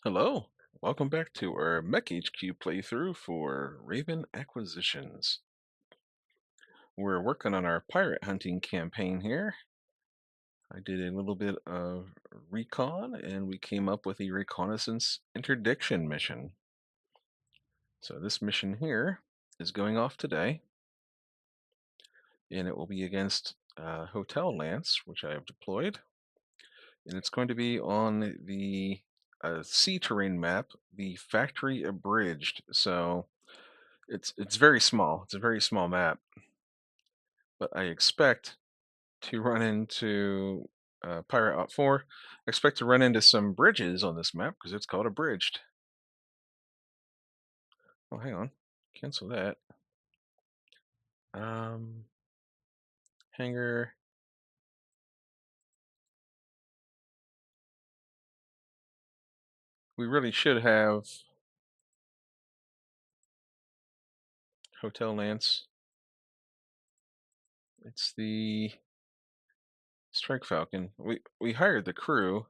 Hello, welcome back to our MekHQ playthrough for Raven Acquisitions. We're working on our pirate hunting campaign here. I did a little bit of recon and we came up with a reconnaissance interdiction mission. So this mission here is going off today and it will be against Hotel Lance, which I have deployed. And it's going to be on the sea terrain map, the Factory Abridged. So it's very small. It's a very small map, but I expect to run into Pirate Op 4. I expect to run into some bridges on this map because it's called Abridged. Oh, hang on. Cancel that. Um, Hangar. We really should have Hotel Lance. It's the Strike Falcon. We hired the crew.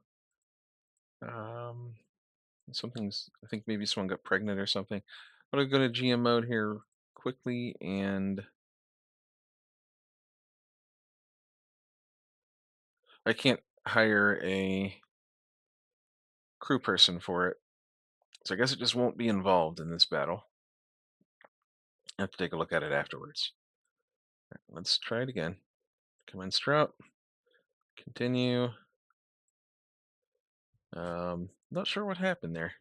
Um, Something's. I think maybe someone got pregnant or something. I'm gonna go to GM mode here quickly, and I can't hire a crew person for it, so I guess it just won't be involved in this battle. I have to take a look at it afterwards. Let's try it again. Commence drought. Continue. Not sure what happened there.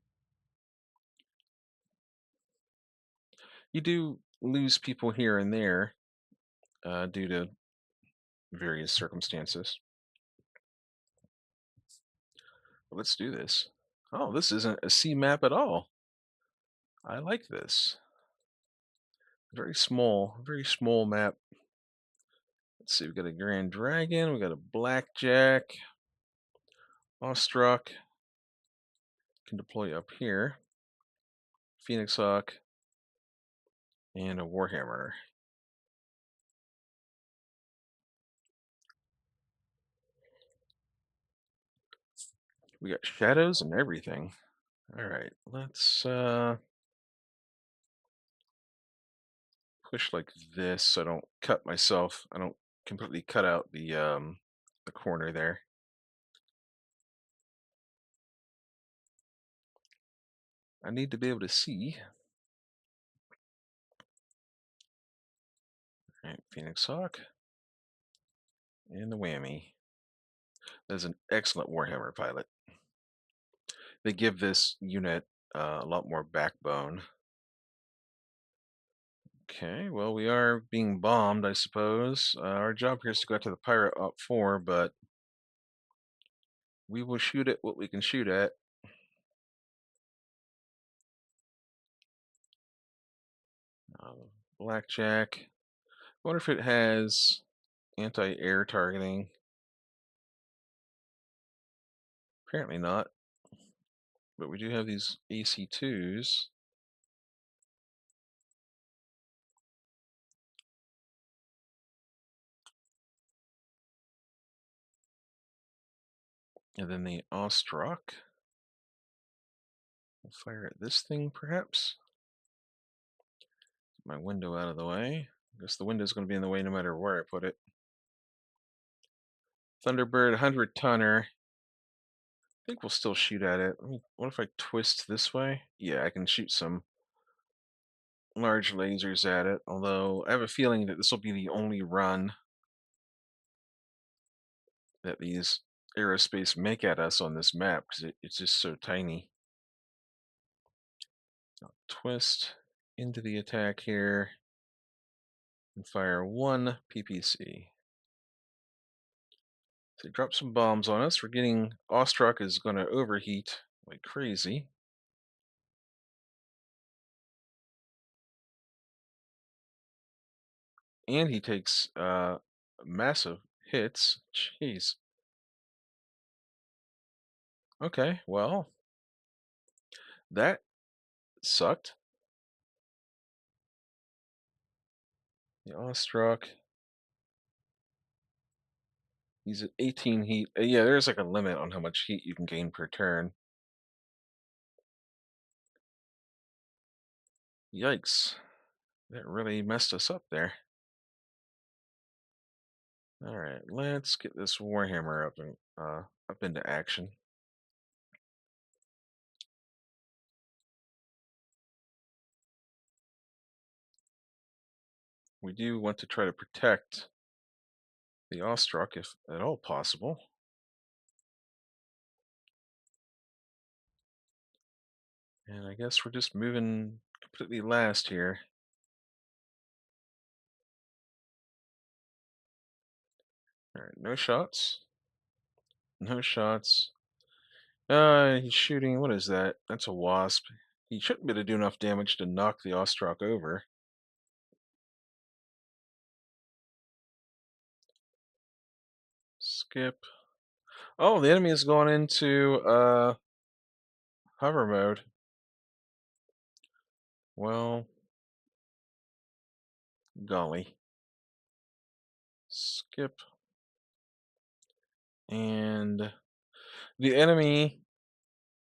You do lose people here and there due to various circumstances. But let's do this. Oh, this isn't a sea map at all. I like this. Very small map. Let's see, we got a Grand Dragon, we got a Blackjack, Awestruck, can deploy up here, Phoenix Hawk, and a Warhammer. We got shadows and everything. All right, let's push like this so I don't cut myself. I don't completely cut out the corner there. I need to be able to see. All right, Phoenix Hawk and the whammy. That's an excellent Warhammer pilot. They give this unit a lot more backbone. Okay, well, we are being bombed, I suppose. Our job here is to go out to the pirate op 4, but we will shoot at what we can shoot at. Blackjack. I wonder if it has anti-air targeting. Apparently not, but we do have these AC2s. And then the Awestruck. We'll fire at this thing, perhaps. Get my window out of the way. I guess the window's going to be in the way no matter where I put it. Thunderbird, 100-tonner. I think we'll still shoot at it. What if I twist this way? Yeah, I can shoot some large lasers at it, although I have a feeling that this will be the only run that these aerospace make at us on this map because it's just so tiny. I'll twist into the attack here and fire one PPC. So drop some bombs on us. We're getting Awestruck is going to overheat like crazy. And he takes massive hits. Jeez. Okay, well, that sucked. The Awestruck. He's at 18 heat. Yeah, there's like a limit on how much heat you can gain per turn. Yikes. That really messed us up there. All right, let's get this Warhammer up into action. We do want to try to protect the Ostrok if at all possible. And I guess we're just moving completely last here. All right, no shots. No shots. He's shooting. What is that? That's a wasp. He shouldn't be able to do enough damage to knock the Ostrok over. Skip. Oh, the enemy is going into hover mode. Well, golly. Skip. And the enemy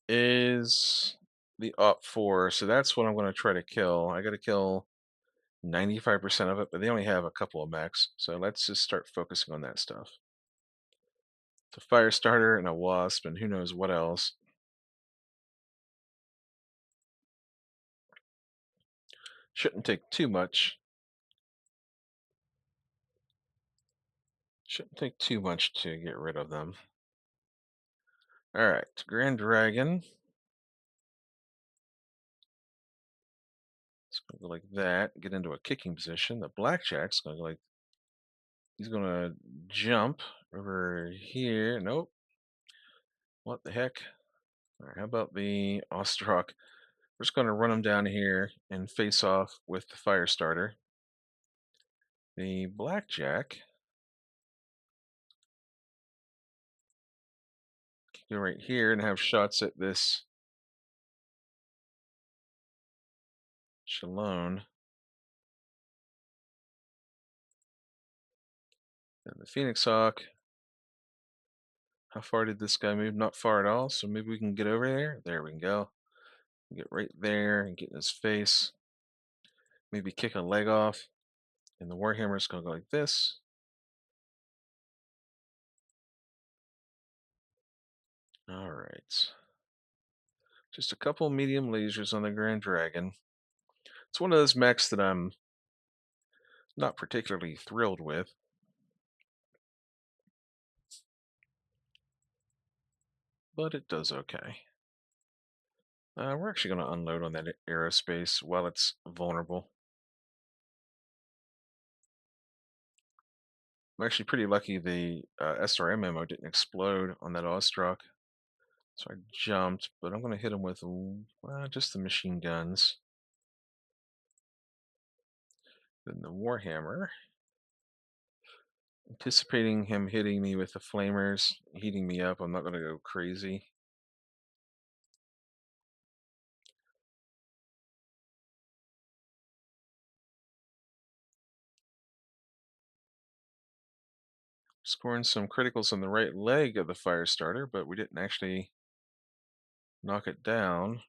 is the op4, so that's what I'm going to try to kill. I got to kill 95% of it, but they only have a couple of mechs, so let's just start focusing on that stuff. It's a fire starter and a wasp, and who knows what else. Shouldn't take too much. Shouldn't take too much to get rid of them. All right, Grand Dragon. It's going to go like that, get into a kicking position. The Blackjack's going to go like, he's going to jump over here. Nope. What the heck? All right, how about the Ostrok? We're just going to run him down here and face off with the fire starter. The Blackjack can go right here and have shots at this Shalone. And the Phoenix Hawk. How far did this guy move? Not far at all, so maybe we can get over there. There we can go. Get right there and get in his face. Maybe kick a leg off. And the Warhammer's going to go like this. All right. Just a couple medium lasers on the Grand Dragon. It's one of those mechs that I'm not particularly thrilled with. But it does okay. We're actually going to unload on that aerospace while it's vulnerable. I'm actually pretty lucky the SRM ammo didn't explode on that Ostrok. So I jumped, but I'm going to hit him with just the machine guns. Then the Warhammer. Anticipating him hitting me with the flamers, heating me up, I'm not going to go crazy. Scoring some criticals on the right leg of the fire starter, but we didn't actually knock it down.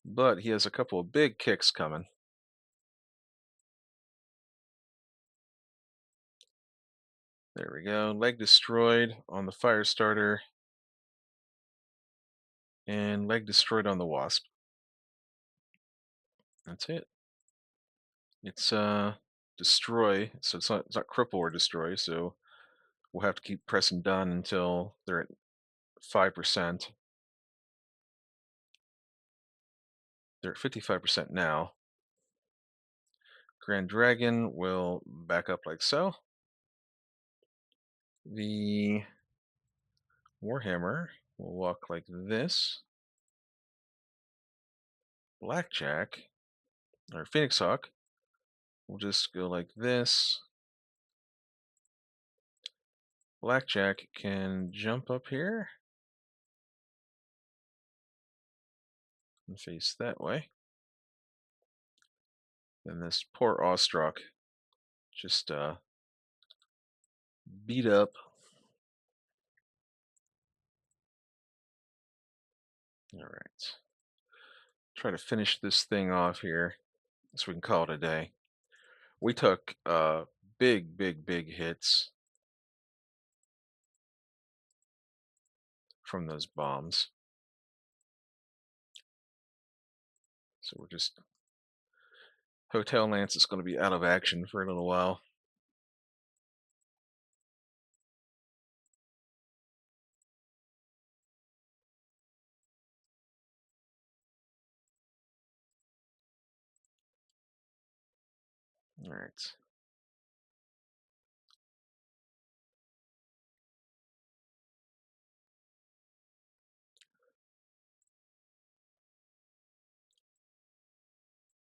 But he has a couple of big kicks coming. There we go. Leg destroyed on the fire starter. And leg destroyed on the wasp. That's it. It's destroy, so it's not cripple or destroy, so we'll have to keep pressing done until they're at 5%. They're at 55% now. Grand Dragon will back up like so. The Warhammer will walk like this. Blackjack, or Phoenix Hawk, will just go like this. Blackjack can jump up here and face that way. And this poor Ostrok just beat up. All right. try to finish this thing off here so we can call it a day. We took big hits from those bombs. So we're just Hotel Lance is going to be out of action for a little while. All right.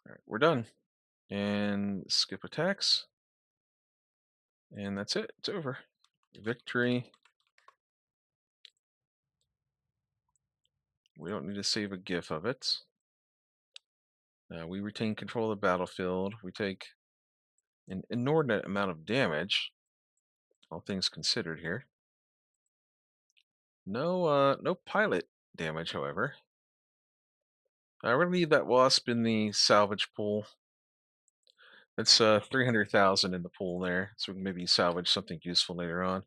All right, we're done. And skip attacks. And that's it. It's over. Victory. We don't need to save a GIF of it. We retain control of the battlefield. We take an inordinate amount of damage, all things considered here. No pilot damage, however. We're gonna leave that wasp in the salvage pool. That's 300,000 in the pool there, so we can maybe salvage something useful later on.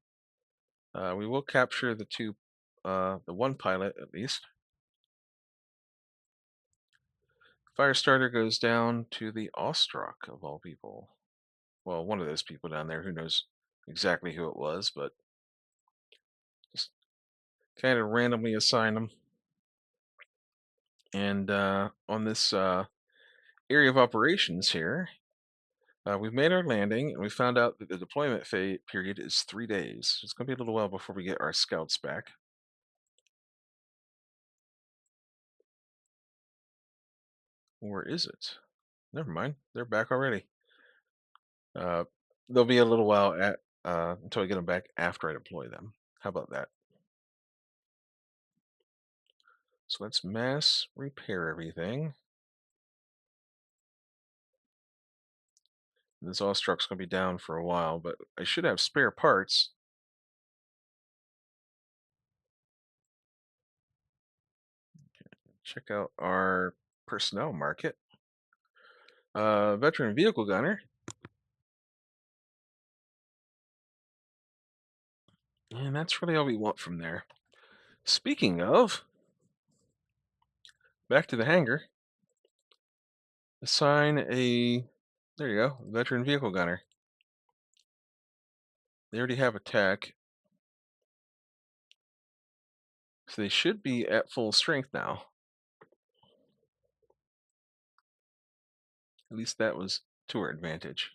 We will capture the one pilot at least. Firestarter goes down to the Ostrok of all people. Well, one of those people down there. Who knows exactly who it was, but just kind of randomly assign them. And on this area of operations here, we've made our landing, and we found out that the deployment period is 3 days. It's going to be a little while before we get our scouts back. Or is it? Never mind. They're back already. There'll be a little while until I get them back after I deploy them. How about that? So let's mass repair everything. This Ostrok's going to be down for a while, but I should have spare parts. Check out our personnel market. Veteran vehicle gunner. And that's really all we want from there. Speaking of, back to the hangar. Assign there you go, veteran vehicle gunner. They already have a tech. So they should be at full strength now. At least that was to our advantage.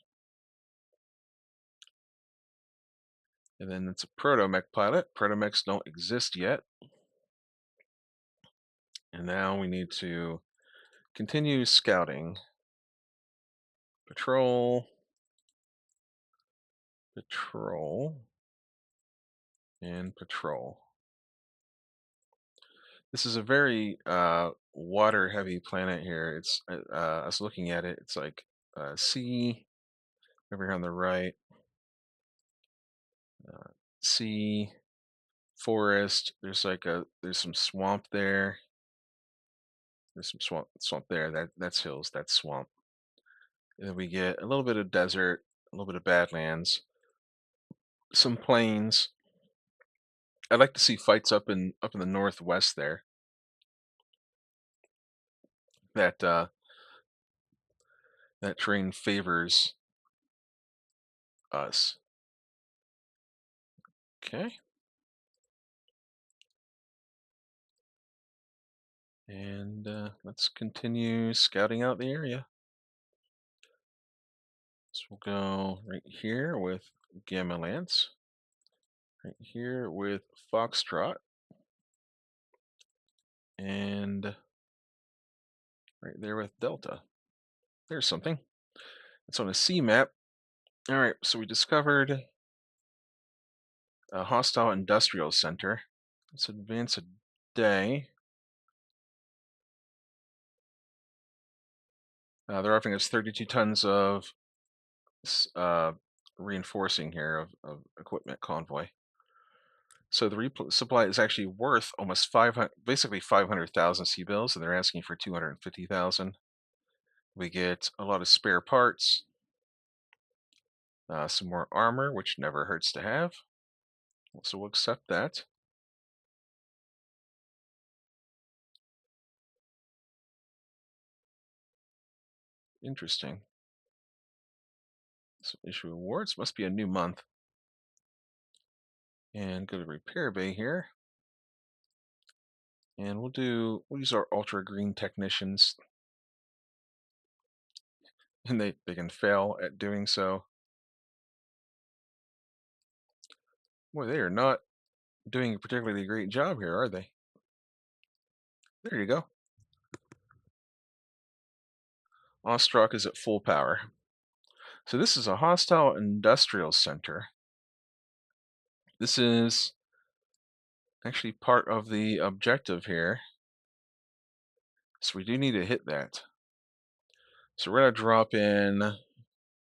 And then it's a proto-mech pilot. Proto-mechs don't exist yet. And now we need to continue scouting. Patrol. And patrol. This is a very water-heavy planet here. It's I was looking at it. It's like sea over here on the right, sea, forest. There's some swamp there. There's some swamp there. That's hills. That's swamp. And then we get a little bit of desert, a little bit of badlands, some plains. I'd like to see fights up in the northwest there. That terrain favors us. Okay. And let's continue scouting out the area. So we'll go right here with Gamma Lance, right here with Foxtrot, and right there with Delta. There's something. It's on a C map. All right, so we discovered a hostile industrial center. Let's advance a day. They're offering us 32 tons of reinforcing here of equipment convoy. So the resupply is actually worth almost 500, basically 500,000 C-bills, and they're asking for 250,000. We get a lot of spare parts, some more armor, which never hurts to have. So we'll accept that. Interesting. So issue awards must be a new month. And go to repair bay here. And we'll use our ultra green technicians. And they can fail at doing so. Boy, they are not doing a particularly great job here, are they? There you go. Ostrok is at full power. So this is a hostile industrial center. This is actually part of the objective here. So we do need to hit that. So we're going to drop in,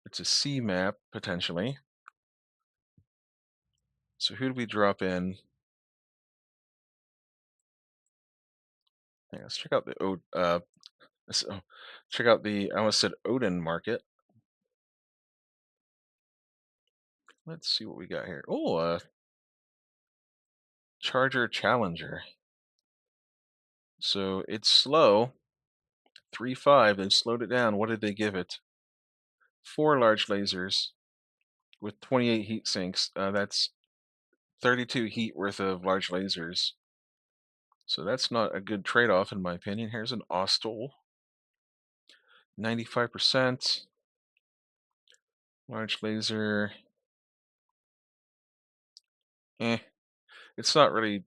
it's a C map potentially. So who do we drop in? Yeah, let's check out the check out the, I almost said Odin market. Let's see what we got here. Oh, Charger Challenger. So it's slow. 3.5. They slowed it down. What did they give it? 4 large lasers with 28 heat sinks. That's 32 heat worth of large lasers. So that's not a good trade-off in my opinion. Here's an Austol. 95%. Large laser. It's not really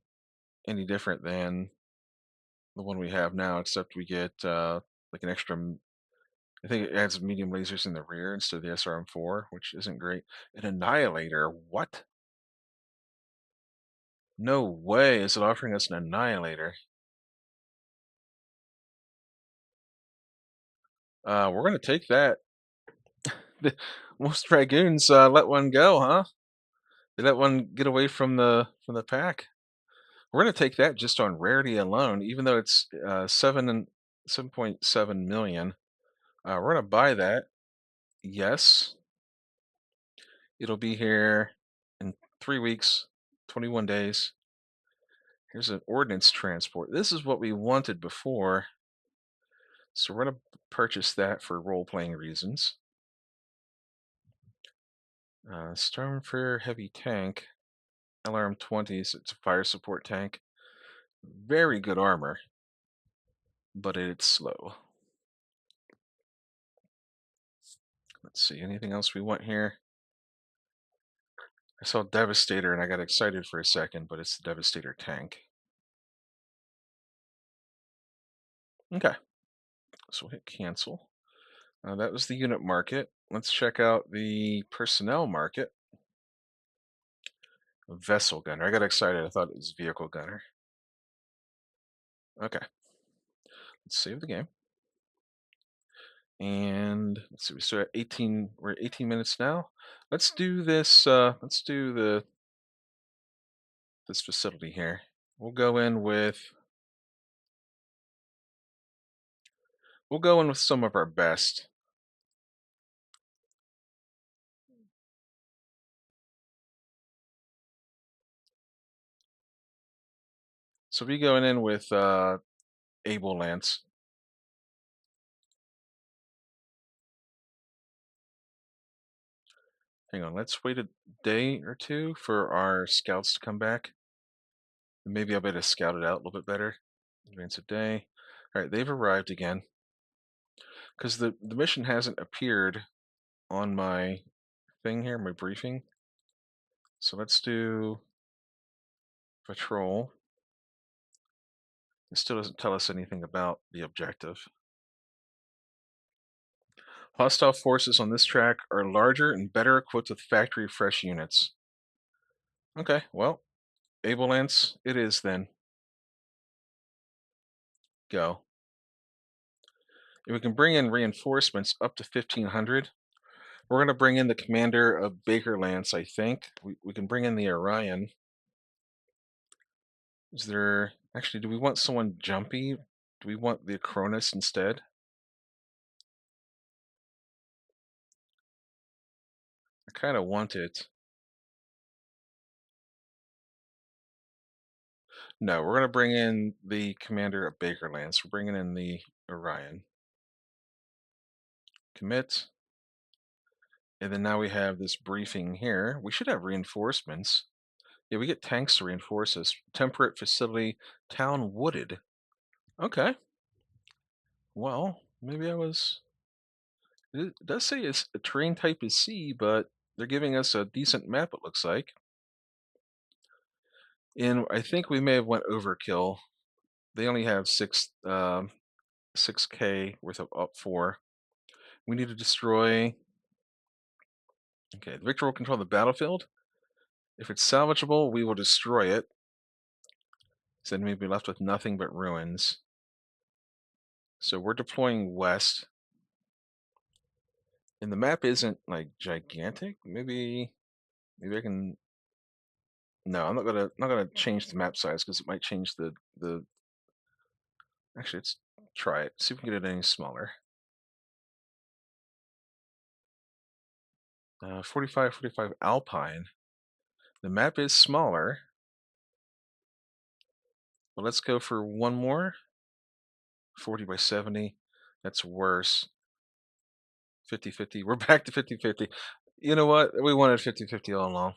any different than the one we have now, except we get like an extra. I think it adds medium lasers in the rear instead of the SRM4, which isn't great. An Annihilator, what? No way is it offering us an Annihilator. We're gonna take that. Most Dragoons let one go, huh? They let one get away from the pack. We're gonna take that just on rarity alone, even though it's 7.7 million. We're gonna buy that. Yes, it'll be here in 3 weeks, 21 days. Here's an ordnance transport. This is what we wanted before. So we're going to purchase that for role-playing reasons. Stormfire Heavy Tank. LRM-20s. It's a fire support tank. Very good armor, but it's slow. Let's see, anything else we want here? I saw Devastator and I got excited for a second, but it's the Devastator tank. Okay, so we'll hit cancel. That was the unit market. Let's check out the personnel market. Vessel gunner. I got excited. I thought it was vehicle gunner. Okay. Let's save the game. And let's see, we still at 18, we're at 18 minutes now. Let's do this, let's do this facility here. We'll go in with some of our best. So we going in with Able Lance. Hang on, let's wait a day or two for our scouts to come back. And maybe I'll be able to scout it out a little bit better. Advance a day. All right, they've arrived again. Because the mission hasn't appeared on my thing here, my briefing. So let's do patrol. It still doesn't tell us anything about the objective. Hostile forces on this track are larger and better equipped with factory fresh units. Okay, well, Able Lance it is then. Go. If we can bring in reinforcements up to 1,500, we're going to bring in the commander of Baker Lance, I think. We can bring in the Orion. Is there actually? Do we want someone jumpy? Do we want the Cronus instead? I kind of want it. No, we're gonna bring in the commander of Bakerlands. We're bringing in the Orion. Commit. And then now we have this briefing here. We should have reinforcements. Yeah, we get tanks to reinforce us. Temperate facility, town wooded. Okay. Well, maybe I was. It does say it's a terrain type is C, but they're giving us a decent map. It looks like. And I think we may have went overkill. They only have 6K worth of up 4. We need to destroy. Okay, the victor will control the battlefield. If it's salvageable, we will destroy it. So then we'd be left with nothing but ruins. So we're deploying west. And the map isn't like gigantic. Maybe I can. No, I'm not gonna change the map size because it might change the. Actually, let's try it. See if we can get it any smaller. 45 Alpine. The map is smaller. But let's go for one more. 40 by 70. That's worse. 50-50. We're back to 50-50. You know what? We wanted 50-50 all along.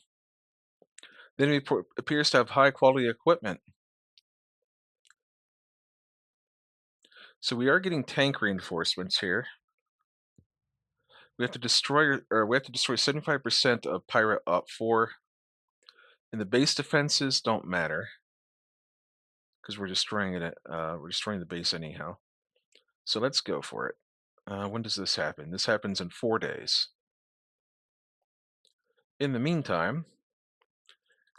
The enemy appears to have high quality equipment. So we are getting tank reinforcements here. We have to destroy 75% of pirate up 4. And the base defenses don't matter because we're destroying it. We're destroying the base anyhow. So let's go for it. When does this happen? This happens in 4 days. In the meantime,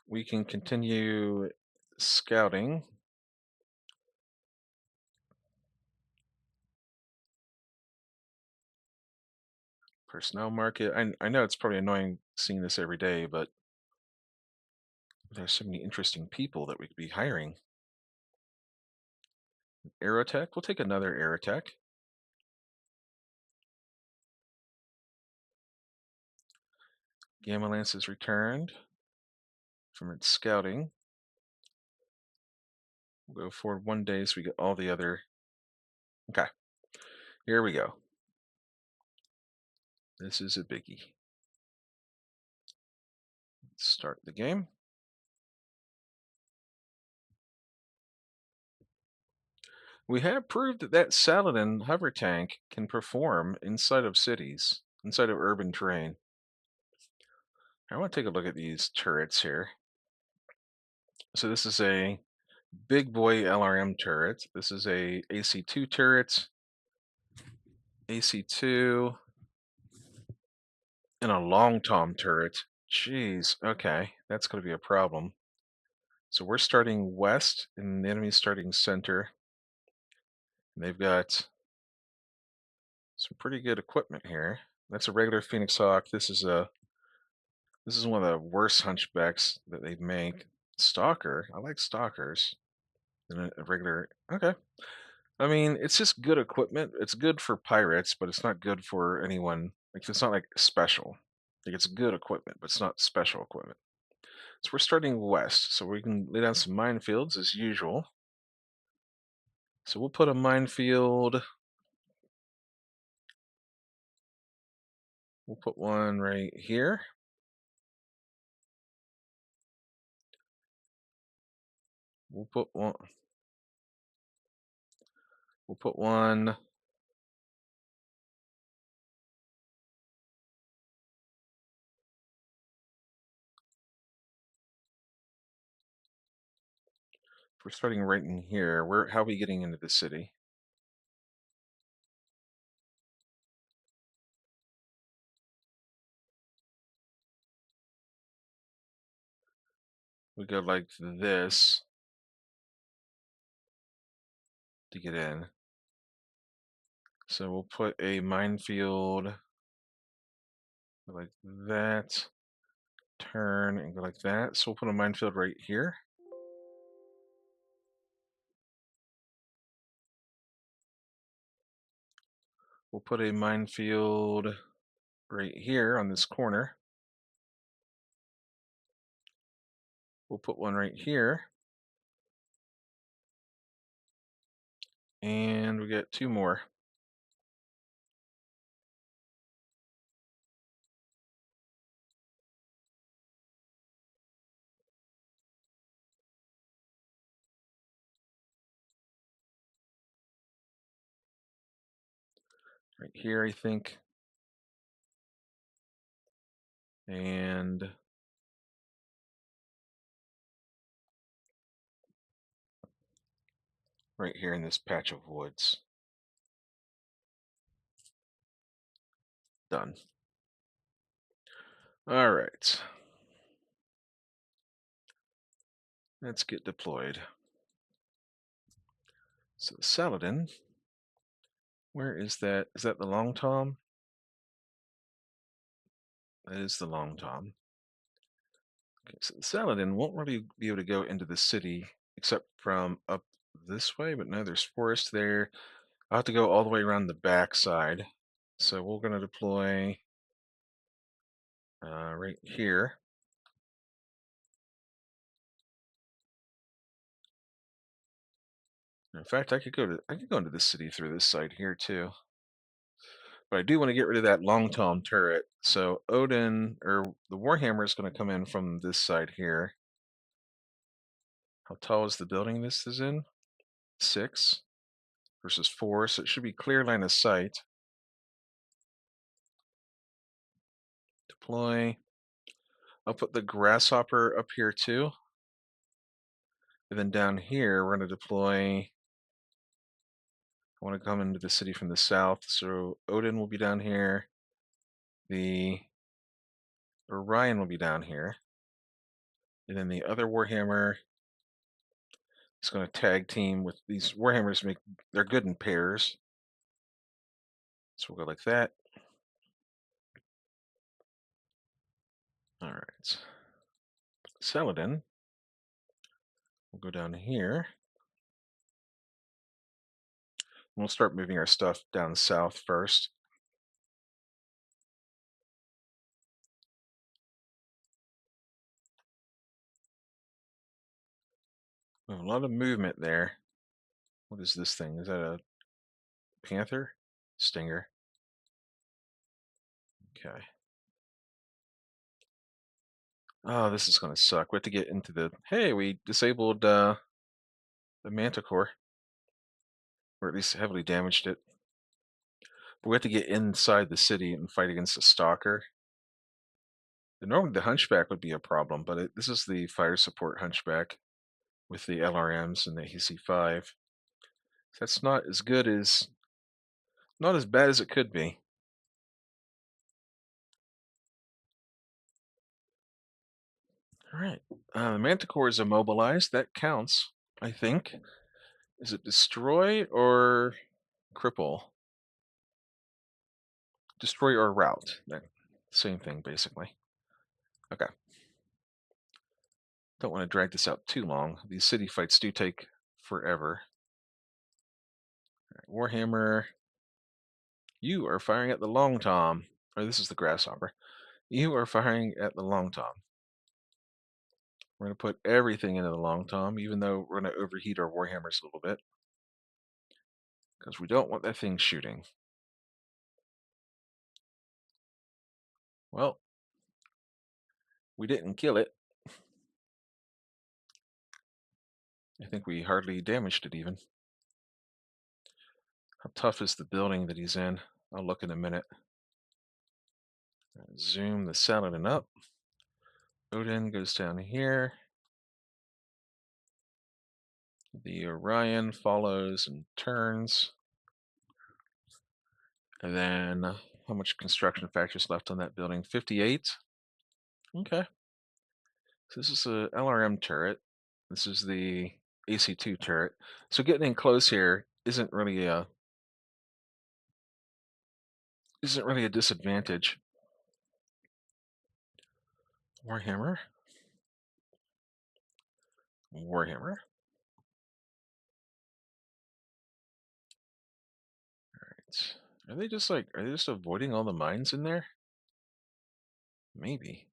we can continue scouting. Personnel market. I know it's probably annoying seeing this every day, but there's so many interesting people that we could be hiring. Aerotech. We'll take another Aerotech. Gamma Lance is returned from its scouting. We'll go forward 1 day so we get all the other. Okay, here we go. This is a biggie. Let's start the game. We have proved that that Saladin hover tank can perform inside of cities, inside of urban terrain. I want to take a look at these turrets here. So this is a big boy LRM turret. This is a AC2 turret, AC2, and a long tom turret. Jeez, okay, that's going to be a problem. So we're starting west, and the enemy's starting center. And they've got some pretty good equipment here. That's a regular Phoenix Hawk. This is one of the worst hunchbacks that they make. Stalker. I like stalkers. And a regular. Okay. I mean, it's just good equipment. It's good for pirates, but it's not good for anyone. Like it's not like special. Like it's good equipment, but it's not special equipment. So we're starting west, so we can lay down some minefields as usual. So we'll put a minefield. We'll put one right here. We'll put one. We'll put one. We're starting right in here. How are we getting into the city? We go like this to get in. So we'll put a minefield like that, turn and go like that. So we'll put a minefield right here. We'll put a minefield right here on this corner. We'll put one right here. And we get 2 more. Right here, I think. And right here in this patch of woods. Done. All right. Let's get deployed. So the Saladin, where is that? Is that the Long Tom? That is the Long Tom. Okay, so the Saladin won't really be able to go into the city except from up this way, but now there's forest there. I'll have to go all the way around the back side. So we're going to deploy right here. In fact, I could go into the city through this side here too. But I do want to get rid of that long tom turret. So Odin or the Warhammer is going to come in from this side here. How tall is the building this is in? 6 versus 4, so it should be clear line of sight. Deploy. I'll put the grasshopper up here too. And then down here, we're going to deploy. I want to come into the city from the south, so Odin will be down here. The Orion will be down here. And then the other Warhammer is going to tag team with these Warhammers. They're good in pairs. So we'll go like that. All right. Saladin. We'll go down here. We'll start moving our stuff down south first. Oh, a lot of movement there. What is this thing? Is that a panther? Stinger. Okay. Oh, this is going to suck. We have to get into the... Hey, we disabled the Manticore. Or at least heavily damaged it. But we have to get inside the city and fight against a stalker. And normally the Hunchback would be a problem, but this is the fire support Hunchback with the LRMs and the EC5. That's not as good as... Not as bad as it could be. Alright. The Manticore is immobilized. That counts, I think. Is it destroy or cripple? Destroy or rout. Same thing, basically. Okay. Don't want to drag this out too long. These city fights do take forever. Right, Warhammer. You are firing at the Long Tom. Or this is the Grasshopper. You are firing at the Long Tom. We're going to put everything into the Long Tom, even though we're going to overheat our Warhammers a little bit. Because we don't want that thing shooting. Well, we didn't kill it. I think we hardly damaged it even. How tough is the building that he's in? I'll look in a minute. Zoom the Saladin up. Odin goes down here. The Orion follows and turns. And then how much construction factors left on that building? 58. Okay. So this is a LRM turret. This is the AC2 turret. So getting in close here isn't really a disadvantage. Warhammer. Warhammer. All right. are they just avoiding all the mines in there? Maybe.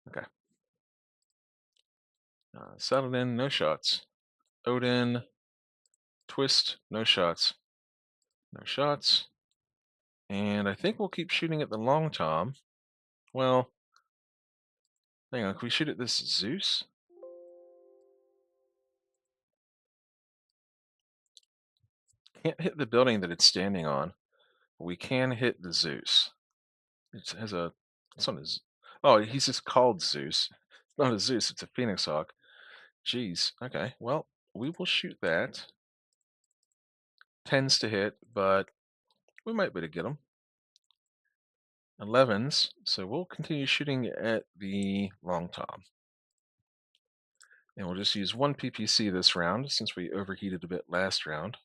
Okay. Settled in, no shots. Odin, twist, no shots. No shots. And I think we'll keep shooting at the long tom. Well, hang on, can we shoot at this Zeus? Can't hit the building that it's standing on. But we can hit the Zeus. It has a. It's on his. Oh, he's just called Zeus. It's not a Zeus, it's a Phoenix Hawk. Jeez. Okay, well, we will shoot that. Tends to hit, but we might be able to get him. 11s, so we'll continue shooting at the long tom. And we'll just use one PPC this round since we overheated a bit last round.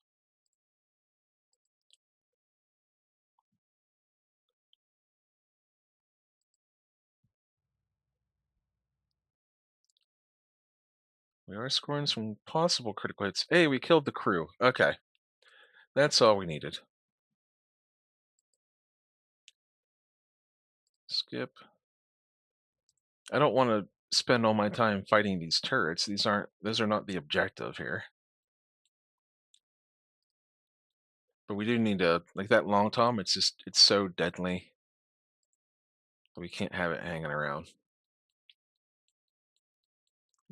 We are scoring some possible critical hits. Hey, we killed the crew. Okay. That's all we needed. Skip. I don't want to spend all my time fighting these turrets. Those are not the objective here. But we do need to, like that long tom, it's so deadly. We can't have it hanging around.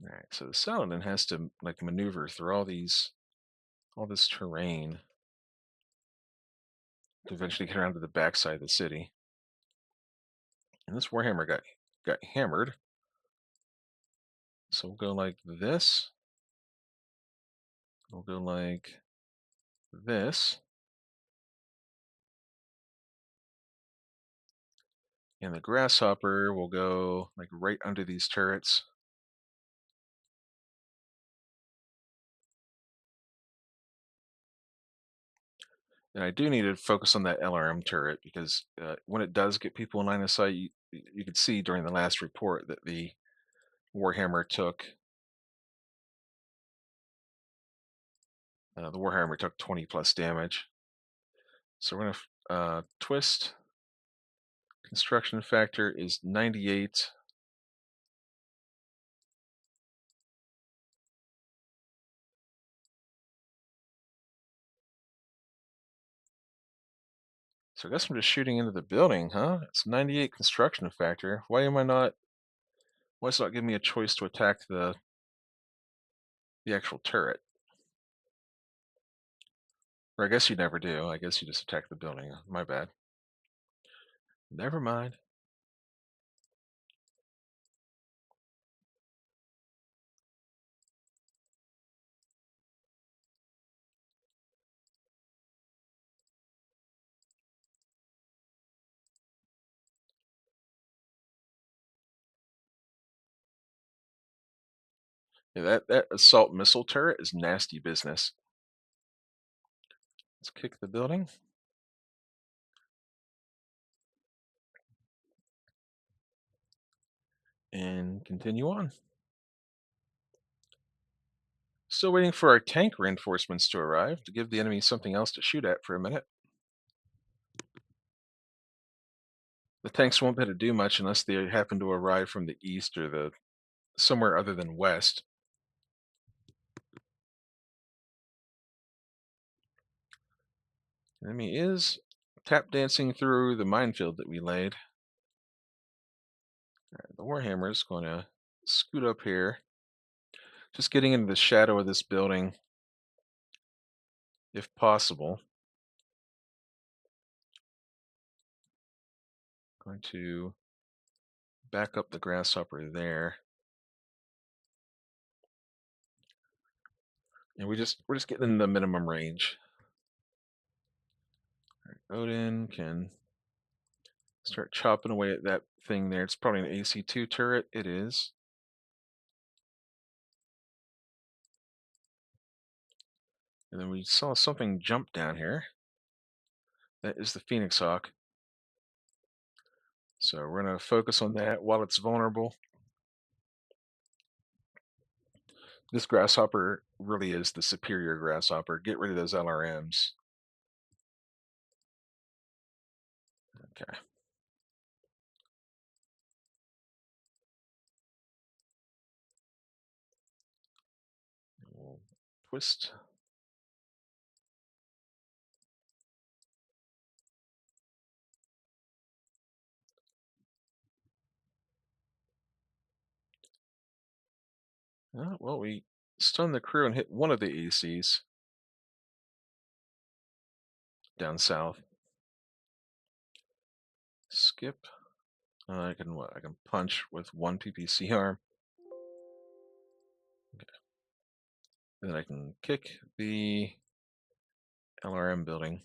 Alright, so the Saladin has to like maneuver through all this terrain to eventually get around to the backside of the city. And this Warhammer got hammered. So we'll go like this. We'll go like this. And the grasshopper will go like right under these turrets. And I do need to focus on that LRM turret because when it does get people in line of sight, you could see during the last report that the Warhammer took 20 plus damage. So we're gonna twist. Construction factor is 98. So I guess I'm just shooting into the building, huh? It's 98 construction factor. Why is it not giving me a choice to attack the actual turret? Or I guess you never do. I guess you just attack the building. My bad. Never mind. Yeah, that assault missile turret is nasty business. Let's kick the building. And continue on. Still waiting for our tank reinforcements to arrive to give the enemy something else to shoot at for a minute. The tanks won't be able to do much unless they happen to arrive from the east or the somewhere other than west. Enemy is tap dancing through the minefield that we laid. Right, the Warhammer is going to scoot up here, just getting into the shadow of this building, if possible. Going to back up the grasshopper there. And we're just getting in the minimum range. Right, Odin can start chopping away at that thing there. It's probably an AC2 turret. It is. And then we saw something jump down here. That is the Phoenix Hawk. So we're going to focus on that while it's vulnerable. This grasshopper really is the superior grasshopper. Get rid of those LRMs. Okay. We'll twist. Well, we stunned the crew and hit one of the ACs down south. Skip. I can what? I can punch with one PPC arm. Okay. Then I can kick the LRM building.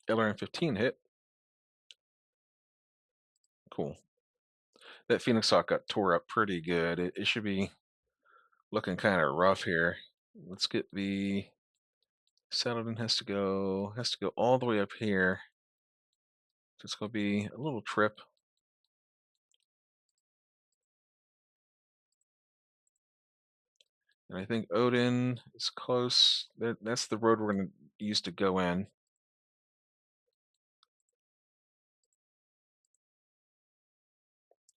LRM 15 hit. Cool. That Phoenix Hawk got tore up pretty good. It should be looking kind of rough here. Let's get the Saladin has to go all the way up here. So it's gonna be a little trip. And I think Odin is close. That's the road we're gonna use to go in.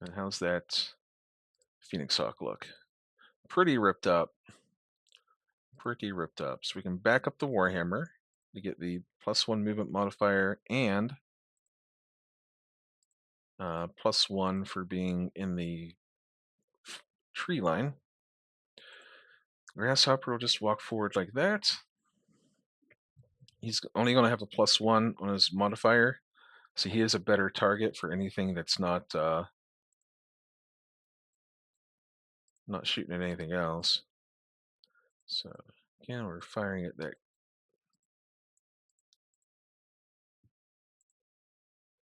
And how's that Phoenix Hawk look? Pretty ripped up. Pretty ripped up. So we can back up the Warhammer to get the +1 movement modifier and +1 for being in the tree line. Grasshopper will just walk forward like that. He's only going to have a +1 on his modifier, so he is a better target for anything that's not shooting at anything else. So again, we're firing at that.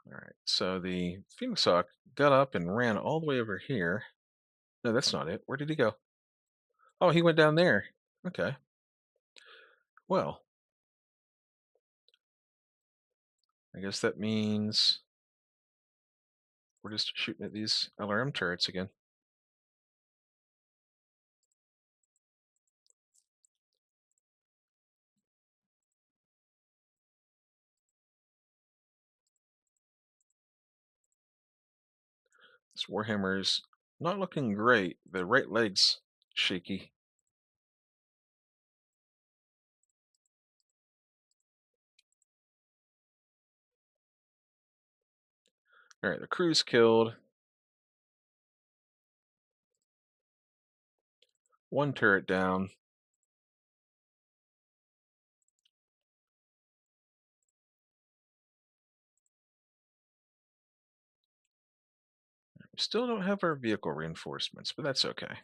All right. So the Phoenix Hawk got up and ran all the way over here. No, that's not it. Where did he go? Oh, he went down there. Okay. Well, I guess that means we're just shooting at these LRM turrets again. This Warhammer's not looking great. The right leg's shaky. All right, the crew's killed. One turret down. We still don't have our vehicle reinforcements, but that's okay.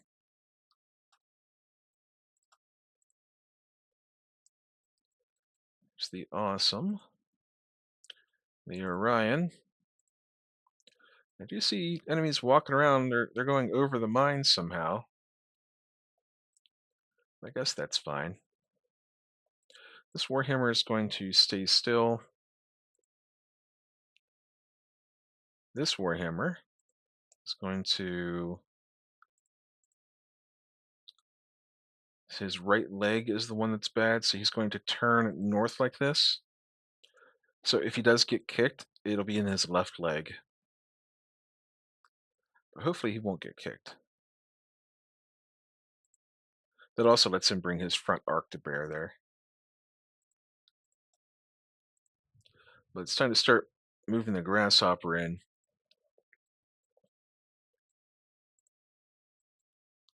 It's the Awesome. The Orion. I do see enemies walking around. They're going over the mine somehow. I guess that's fine. This Warhammer is going to stay still. This Warhammer is going to... His right leg is the one that's bad, so he's going to turn north like this. So if he does get kicked, it'll be in his left leg. But hopefully he won't get kicked. That also lets him bring his front arc to bear there. But it's time to start moving the Grasshopper in.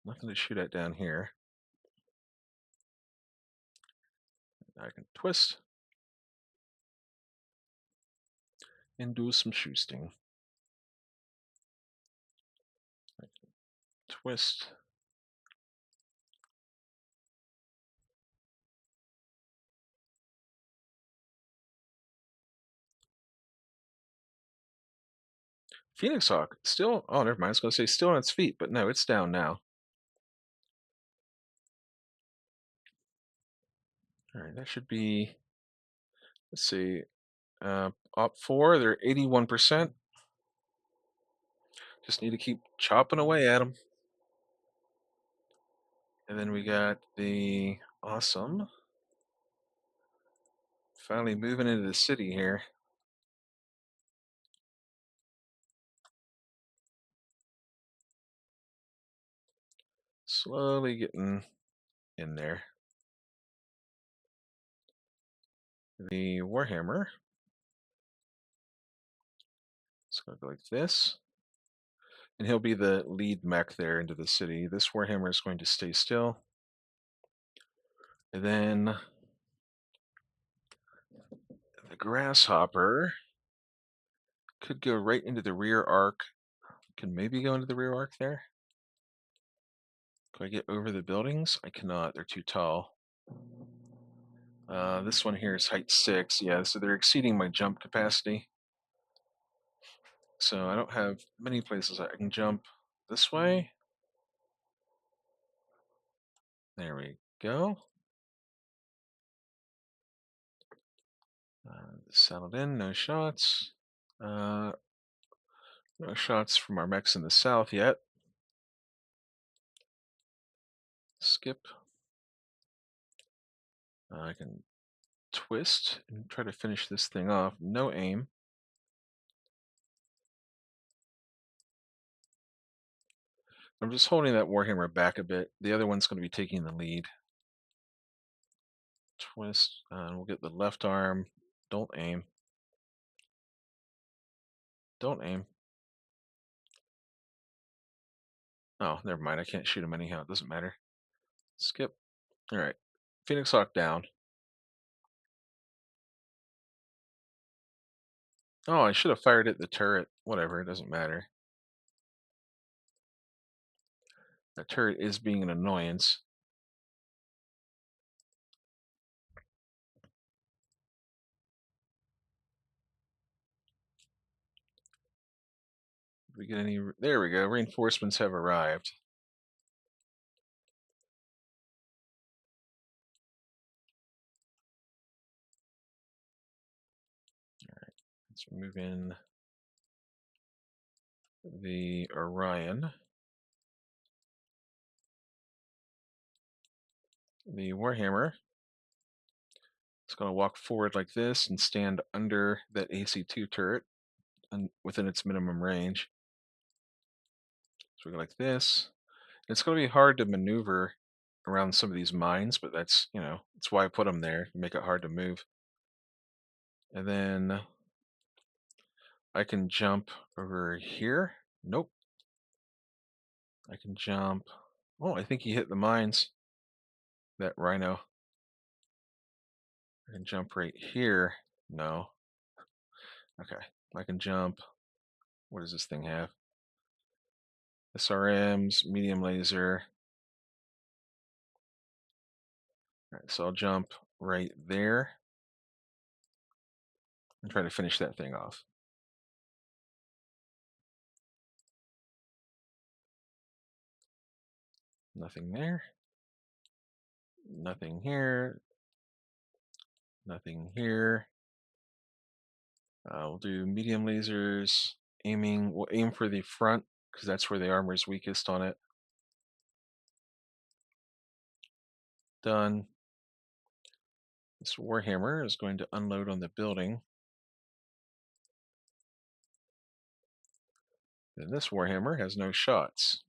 Nothing to shoot at down here. I can twist and do some shooting. Twist. Phoenix Hawk still, oh, never mind. I was going to say still on its feet, but no, it's down now. All right, that should be, let's see, op 4, they're 81%. Just need to keep chopping away at them. And then we got the awesome. Finally moving into the city here. Slowly getting in there. The Warhammer. It's going to go like this. And he'll be the lead mech there into the city. This Warhammer is going to stay still. And then the Grasshopper could go right into the rear arc. Can maybe go into the rear arc there. Can I get over the buildings? I cannot. They're too tall. This one here is height 6. Yeah, so they're exceeding my jump capacity. So I don't have many places I can jump this way. There we go. Settled in, no shots. No shots from our mechs in the south yet. Skip. I can twist and try to finish this thing off. No aim. I'm just holding that Warhammer back a bit. The other one's going to be taking the lead. Twist. We'll get the left arm. Don't aim. Don't aim. Oh, never mind. I can't shoot him anyhow. It doesn't matter. Skip. All right. Phoenix Hawk down. Oh, I should have fired at the turret. Whatever. It doesn't matter. That turret is being an annoyance. Did we get any? There we go. Reinforcements have arrived. All right. Let's move in the Orion. The Warhammer. It's going to walk forward like this and stand under that AC2 turret and within its minimum range. So we go like this. It's going to be hard to maneuver around some of these mines, but that's, that's why I put them there, to make it hard to move. And then I can jump over here. Nope. I can jump. Oh, I think he hit the mines. That Rhino. I can jump right here. No. Okay. I can jump. What does this thing have? SRMs, medium laser. All right, so I'll jump right there and try to finish that thing off. Nothing there. Nothing here. Nothing here. We'll do medium lasers. Aiming. We'll aim for the front because that's where the armor is weakest on it. Done. This Warhammer is going to unload on the building. And this Warhammer has no shots.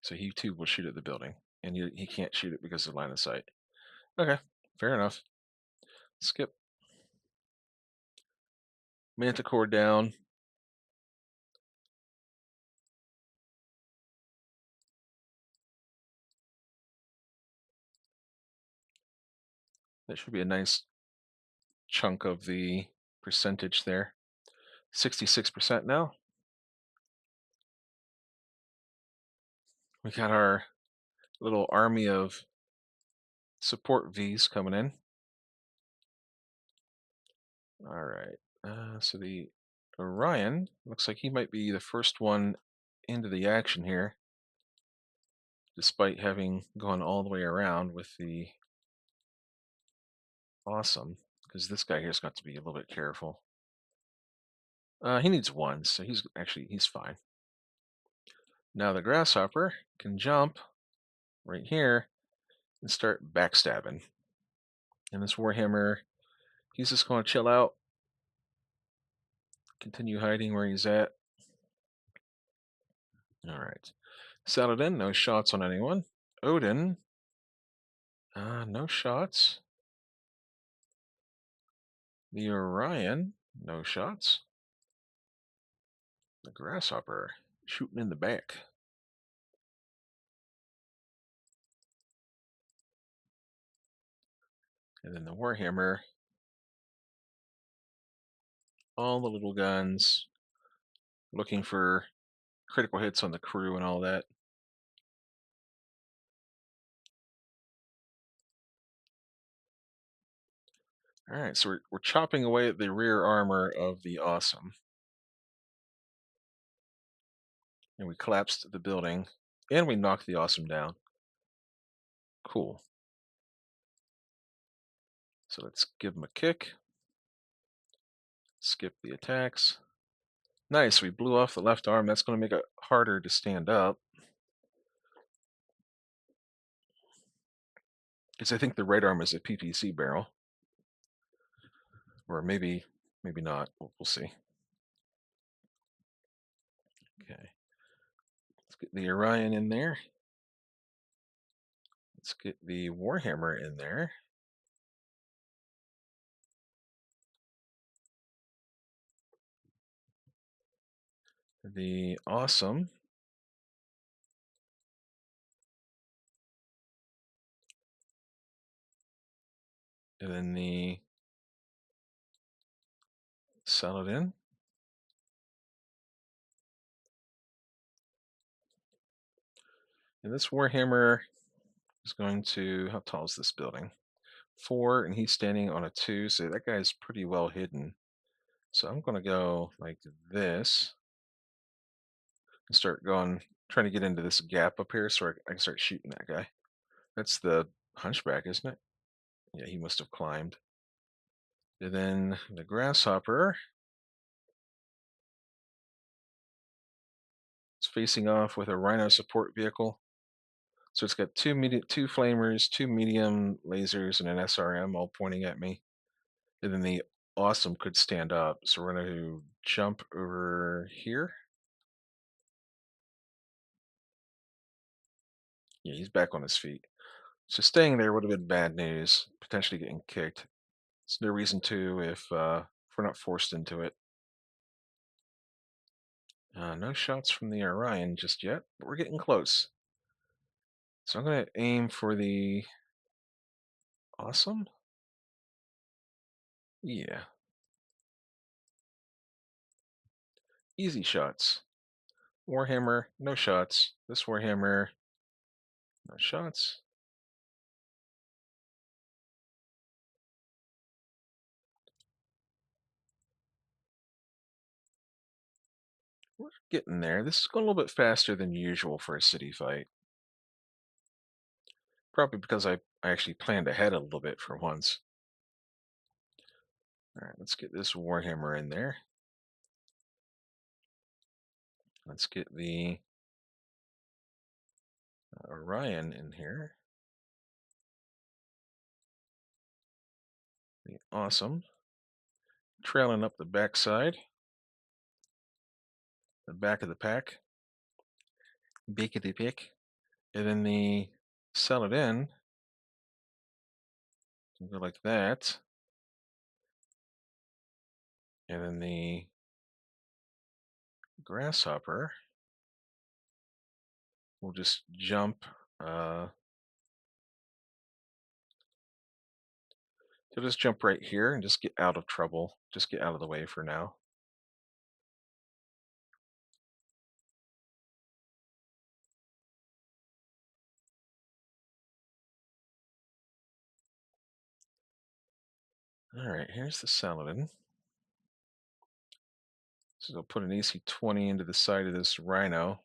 So he too will shoot at the building. And he can't shoot it because of line of sight. Okay, fair enough. Skip. Manticore down. That should be a nice chunk of the percentage there. 66% now. We got our little army of support Vs coming in. All right. So the Orion looks like he might be the first one into the action here, despite having gone all the way around with the awesome, because this guy here's got to be a little bit careful. He needs one, so he's fine. Now the Grasshopper can jump right here and start backstabbing. And this Warhammer, he's just going to chill out, continue hiding where he's at. All right. Saladin, no shots on anyone. Odin, no shots. The Orion, no shots. The Grasshopper, shooting in the back. And then the Warhammer, all the little guns, looking for critical hits on the crew and all that. All right, so we're chopping away at the rear armor of the Awesome. And we collapsed the building, and we knocked the Awesome down. Cool. So let's give him a kick. Skip the attacks. Nice, we blew off the left arm. That's going to make it harder to stand up. Because I think the right arm is a PPC barrel. Or maybe not. We'll see. Okay. Let's get the Orion in there. Let's get the Warhammer in there. The Awesome. And then the Saladin. And this Warhammer is going to, how tall is this building? 4, and he's standing on a 2, so that guy's pretty well hidden. So I'm going to go like this and start going, trying to get into this gap up here so I can start shooting that guy. That's the Hunchback, isn't it? Yeah, he must have climbed. And then the Grasshopper is facing off with a Rhino support vehicle. So it's got two flamers, 2 medium lasers, and an SRM all pointing at me. And then the Awesome could stand up. So we're going to jump over here. Yeah, he's back on his feet. So staying there would have been bad news, potentially getting kicked. There's no reason to if we're not forced into it. No shots from the Orion just yet, but we're getting close. So I'm going to aim for the Awesome. Yeah. Easy shots. Warhammer, no shots. This Warhammer, no shots. We're getting there. This is going a little bit faster than usual for a city fight. Probably because I actually planned ahead a little bit for once. All right, let's get this Warhammer in there. Let's get the Orion in here. The Awesome. Trailing up the backside. The back of the pack. Back of the pick. And then the Saladin. Go like that. And then the Grasshopper will just jump. He'll just jump right here and just get out of trouble. Just get out of the way for now. All right, here's the Saladin. So they'll put an AC-20 into the side of this Rhino.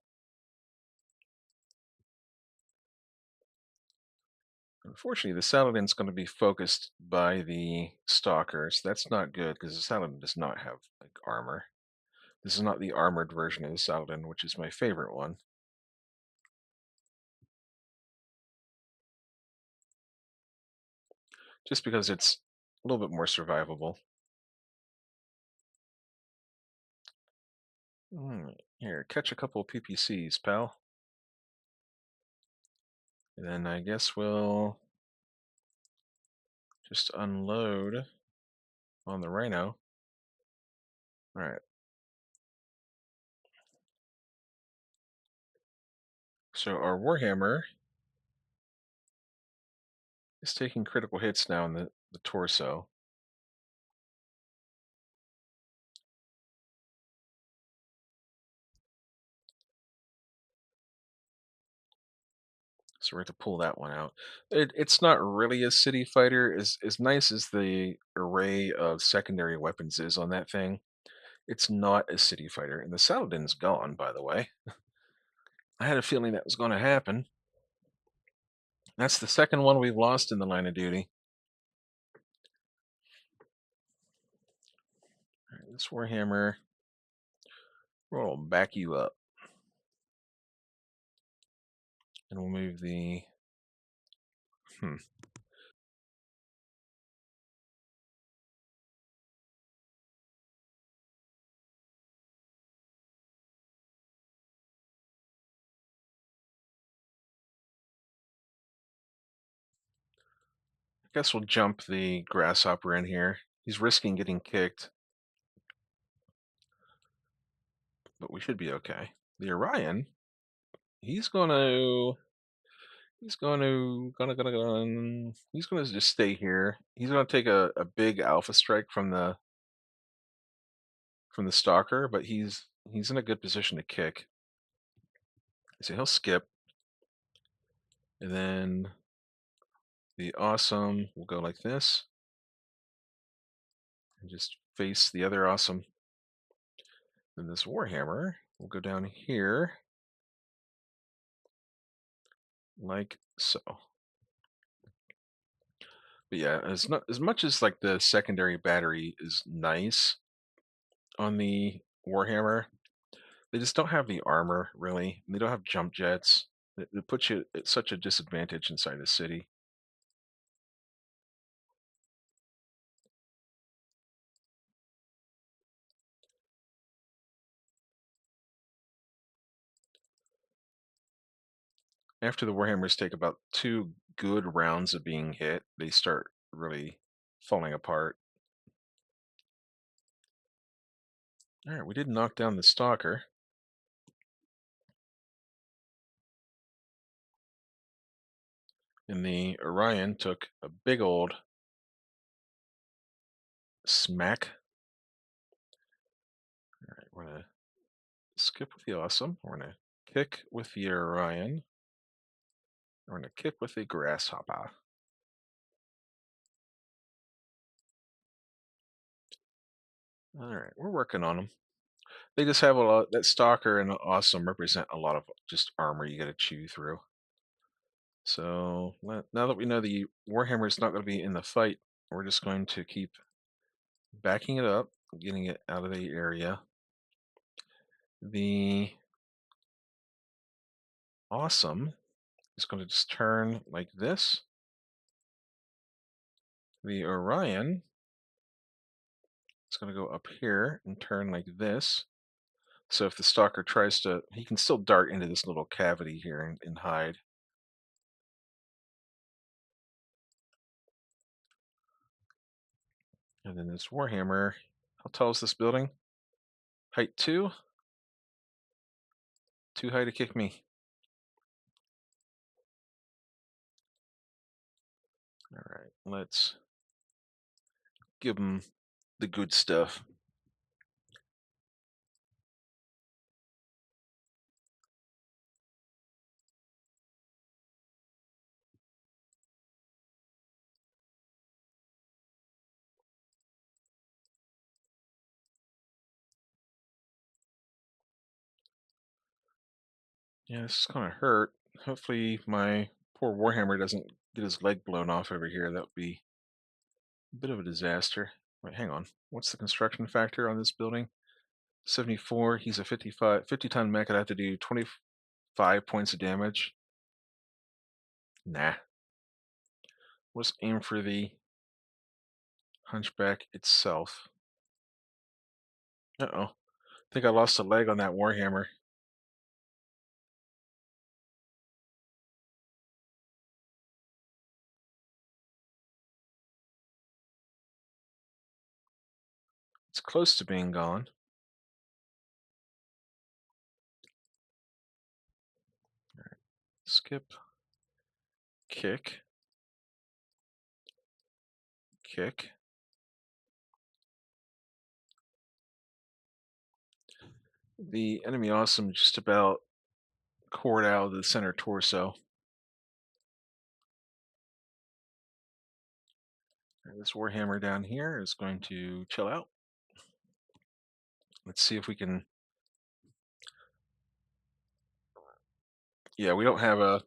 Unfortunately, the Saladin's going to be focused by the Stalker, so that's not good because the Saladin does not have like armor. This is not the armored version of the Saladin, which is my favorite one. just because it's a little bit more survivable. Here, catch a couple of PPCs, pal. And then I guess we'll just unload on the Rhino. All right. So our Warhammer is taking critical hits now in the torso. So we're going to pull that one out. It's not really a city fighter. As nice as the array of secondary weapons is on that thing, it's not a city fighter. And the Saladin's gone, by the way. I had a feeling that was going to happen. That's the second one we've lost in the line of duty. All right, this Warhammer, we'll back you up. And we'll move the... I guess we'll jump the Grasshopper in here. He's risking getting kicked, but we should be okay. The Orion, he's he's gonna just stay here. He's gonna take a big alpha strike from the stalker, but he's in a good position to kick. So he'll skip, and then the awesome will go like this, and just face the other awesome. Then this Warhammer will go down here, like so. But yeah, as much as like the secondary battery is nice on the Warhammer, they just don't have the armor really. They don't have jump jets. It puts you at such a disadvantage inside the city. After the Warhammers take about 2 good rounds of being hit, they start really falling apart. All right, we did knock down the Stalker. And the Orion took a big old smack. All right, we're going to skip with the awesome. We're going to kick with the Orion. We're going to kick with the Grasshopper. All right, we're working on them. They just have a lot. That Stalker and Awesome represent a lot of just armor you got to chew through. So now that we know the Warhammer is not going to be in the fight, we're just going to keep backing it up, getting it out of the area. The Awesome is going to just turn like this. The Orion is going to go up here and turn like this. So if the Stalker tries to, he can still dart into this little cavity here and hide. And then this Warhammer, how tall is this building? Height 2? Too high to kick me. All right, let's give him the good stuff. Yeah, this is kind of hurt. Hopefully my poor Warhammer doesn't get his leg blown off over here. That would be a bit of a disaster. Wait, hang on. What's the construction factor on this building? 74. He's a 50-ton mech. I'd have to do 25 points of damage. Nah. Let's aim for the Hunchback itself. Uh-oh. I think I lost a leg on that Warhammer. It's close to being gone. Skip. Kick. Kick. The enemy awesome just about cored out of the center torso. This Warhammer down here is going to chill out. Let's see if we can... Yeah, we don't have a...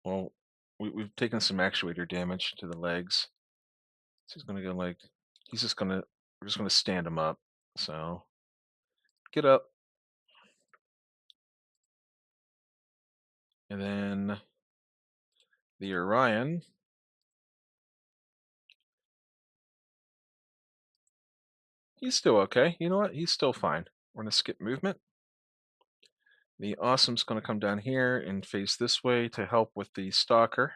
Well, we've taken some actuator damage to the legs. So he's going to go like... He's just going to... We're just going to stand him up. So, get up. And then the Orion. He's still okay. You know what? He's still fine. We're going to skip movement. The Awesome's going to come down here and face this way to help with the Stalker.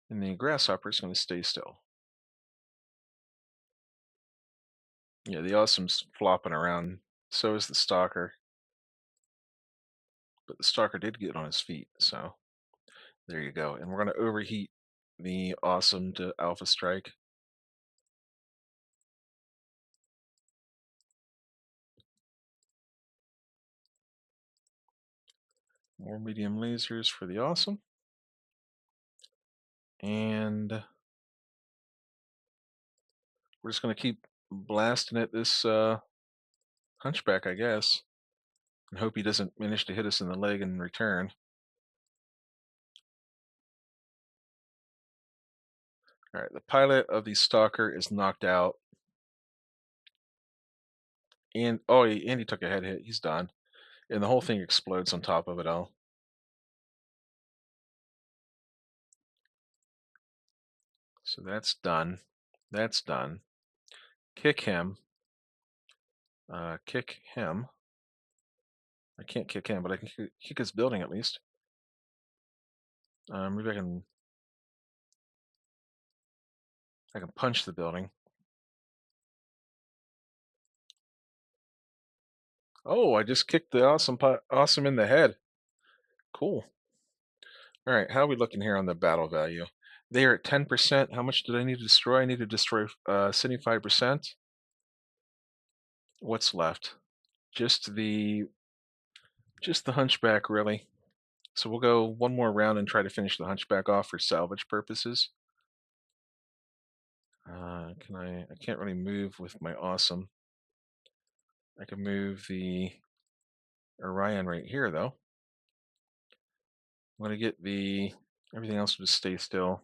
And the Grasshopper is going to stay still. Yeah, the Awesome's flopping around. So is the Stalker. But the Stalker did get on his feet, so there you go. And we're going to overheat the Awesome to Alpha Strike. More medium lasers for the Awesome. And we're just going to keep blasting at this Hunchback, I guess, and hope he doesn't manage to hit us in the leg in return. All right, the pilot of the Stalker is knocked out. And, oh, and he took a head hit. He's done. And the whole thing explodes on top of it all. So that's done. That's done. Kick him. Kick him. I can't kick him, but I can kick his building at least. Maybe I can punch the building. Oh, I just kicked the awesome in the head. Cool. All right, how are we looking here on the battle value? They are at 10%. How much did I need to destroy? I need to destroy 75%. What's left? Just the Hunchback, really. So we'll go one more round and try to finish the Hunchback off for salvage purposes. I can't really move with my Awesome. I can move the Orion right here, though. I'm going to get everything else will just stay still.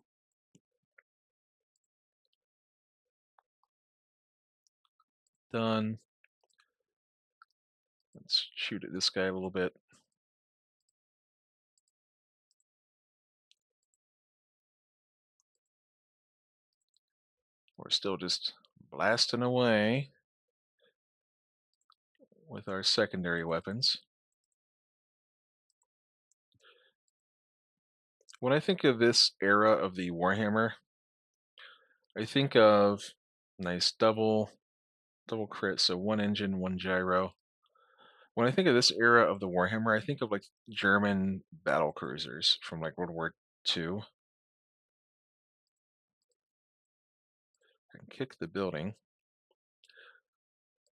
Done. Let's shoot at this guy a little bit. We're still just blasting away with our secondary weapons. When I think of this era of the Warhammer, I think of nice double crit, so one engine, one gyro. When I think of this era of the Warhammer, I think of like German battle cruisers from like World War II. I can kick the building.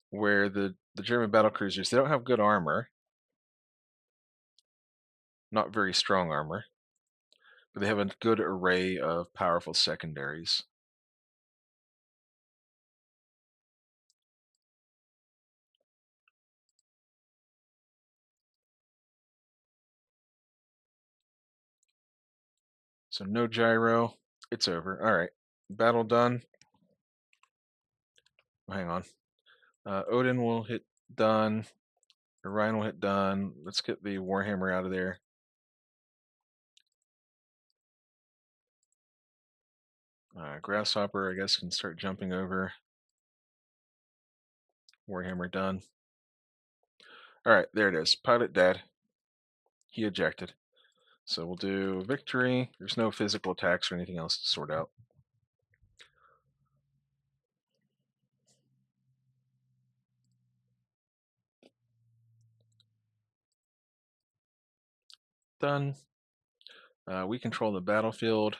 Where the German battle cruisers, they don't have good armor. Not very strong armor. But they have a good array of powerful secondaries. So no gyro. It's over. All right. Battle done. Oh, hang on. Odin will hit done. Orion will hit done. Let's get the Warhammer out of there. Grasshopper, I guess, can start jumping over. Warhammer done. Alright, there it is. Pilot dead. He ejected. So we'll do victory. There's no physical attacks or anything else to sort out. Done. We control the battlefield.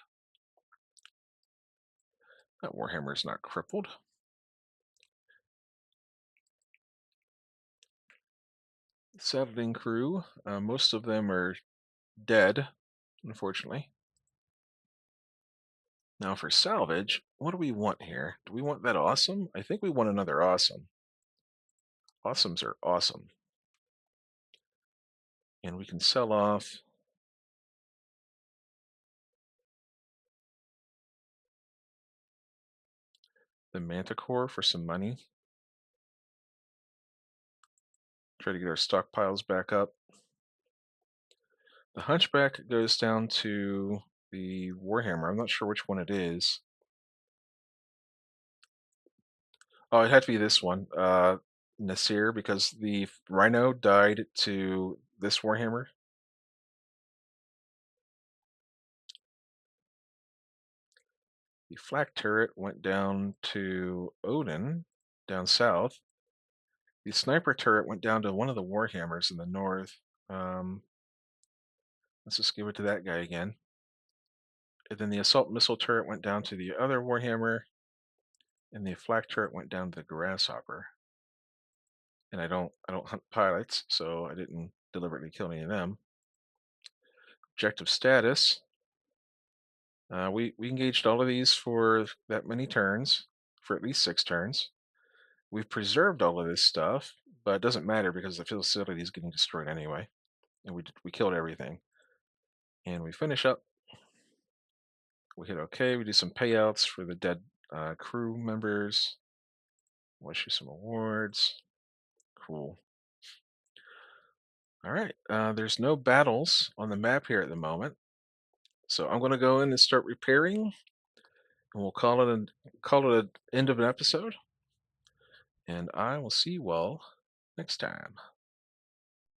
That Warhammer is not crippled. Settling crew. Most of them are dead, unfortunately. Now for salvage, what do we want here? Do we want that awesome? I think we want another awesome. Awesomes are awesome. And we can sell off the Manticore for some money. Try to get our stockpiles back up. The Hunchback goes down to the Warhammer. I'm not sure which one it is. Oh, it had to be this one, Nasir, because the Rhino died to this Warhammer. The flak turret went down to Odin, down south. The sniper turret went down to one of the Warhammers in the north. Let's just give it to that guy again. And then the assault missile turret went down to the other Warhammer, and the flak turret went down to the Grasshopper. And I don't hunt pilots, so I didn't deliberately kill any of them. Objective status. We engaged all of these for that many turns, for at least 6 turns. We've preserved all of this stuff, but it doesn't matter because the facility is getting destroyed anyway. And we killed everything. And we finish up. We hit OK. We do some payouts for the dead crew members. We'll issue some awards. Cool. All right. There's no battles on the map here at the moment. So I'm going to go in and start repairing. And we'll call it an end of an episode. And I will see you all next time.